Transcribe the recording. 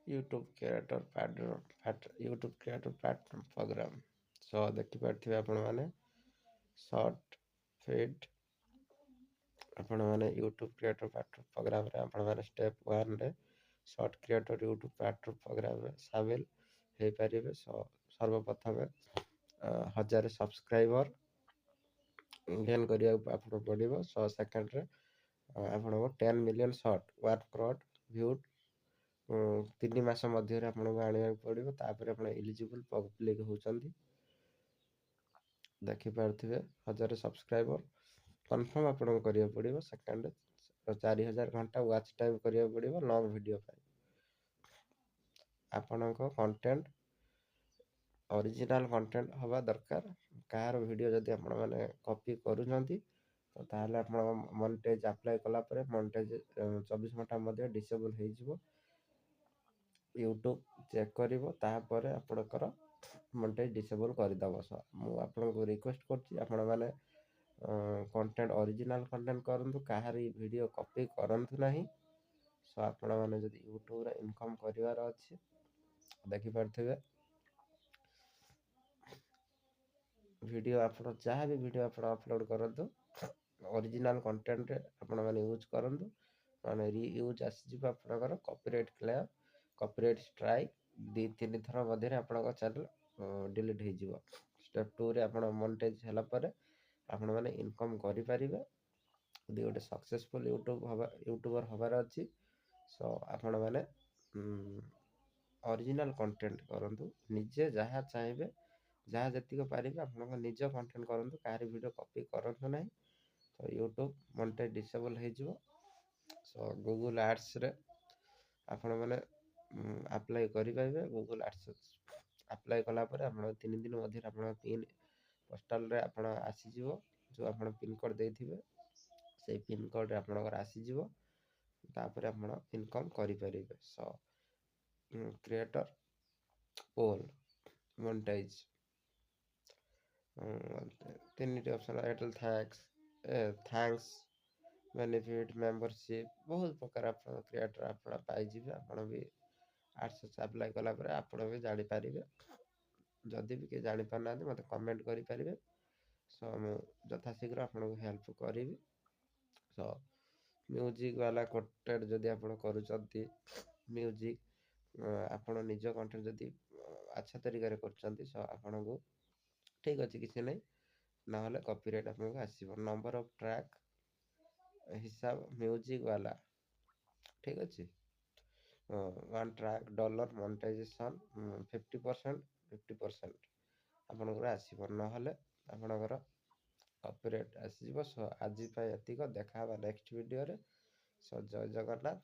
YouTube creator YouTube creator platform program so देखिपारे आपण मैंने शॉर्ट फीड आपण मैंने यूट्यूब क्रिएटर प्लाटफॉर्म प्रोग्राम रे आपण मैंने स्टेप 1 रे short creator YouTube platform programme रे शामिल हो पारे। सर्वप्रथम 1000 सब्सक्राइबर गेन करने पड़ो। सेकेंड रे आपको 10 मिलियन शॉर्ट 1 करोड़ व्यू 3 मास मध्य आपको आने पड़ो। तापर आप एलिजिबल पब्लिक होती देखिपे 1000 सब्सक्राइबर कन्फर्म आपको करा पड़ो। सेकेंड 4000 घंटा वाच टाइम करा पड़ो लॉन्ग वीडियो आपण कंटेंट ओरिजिनल कंटेंट हवा दरकार। कार वीडियो जदि आपण मैंने कॉपी करूँगी तो ताहले आप मोनेटाइज अप्लाई कलापर मोनेटाइज 24 घंटा मध्य डिसेबल हो यूट्यूब चेक कर आपणकर मोनेटाइज डिसेबल करदेव। मुझे रिक्वेस्ट कर कंटेंट ओरिजिनल कंटेंट करूँ कहार वीडियो कॉपी करूँ ना। सो आपण मैंने जब यूट्यूब रे इनकम करार अच्छे देखिपे वीडियो आप जहाँ भी वीडियो आप अपलोड करूँ ओरिजिनल कंटेंट आपण मैंने यूज करूँ मैंने रीयूज आसजी आपंकर कॉपीराइट क्लेम कॉपीराइट स्ट्राइक 2-3 थर मध्य आपंक चैनल डिलीट हो। स्टेप 2 रे आपण मोनेटाइज है आपण मैंने इनकम करें गोटे सक्सेसफुल यूट्यूबर हबार अच्छी। सो आपण मैंने ओरिजिनल कंटेंट करूँ निजे जहाँ चाहिए जहाँ जी पारे आप निज कंटेंट करूँ कहार वीडियो कॉपी करूँ ना। तो यूट्यूब मोनेटाइज डिसेबल हो। सो गूगल एड्स रे आपण मैंने अप्लाई करेंगे। गूगल एड्स अप्लाई कलापर आप 3 दिन मध्य आप पिन पोस्टाल रे आप आसीज जो आप पिन कोड देते से पिन कोड आपंकर आसीज तापर आप इनकम करें। सो क्रिएटर पोल मोनेटाइज 3टी option Airtel thanks benefit membership बहुत प्रकार आप क्रिएटर आप पाइबे। आप भी एड्स अप्लाई कलापर आप भी जानीपारे जदि भी किए जापार ना मत कमेंट करेंगे। सो यथाशीघ्र आपको हेल्प करी। सो म्यूजिक वाला कंटेंट जदि आप करुँच म्यूजिक आपण निज कंटेंट जदि अच्छा तरीके कर आपन को ठीक अच्छे किसी नहीं ना कॉपीराइट आपको आसो नंबर ऑफ ट्रैक हिसाब म्यूजिक वाला ठीक अच्छे 1 ट्रैक डॉलर मोनेटाइजेशन 50% आपंकर आसो ना आपंकर कॉपीराइट आसो। सो आज ये देखा नेक्स्ट वीडियो रे। सो जय जगन्नाथ।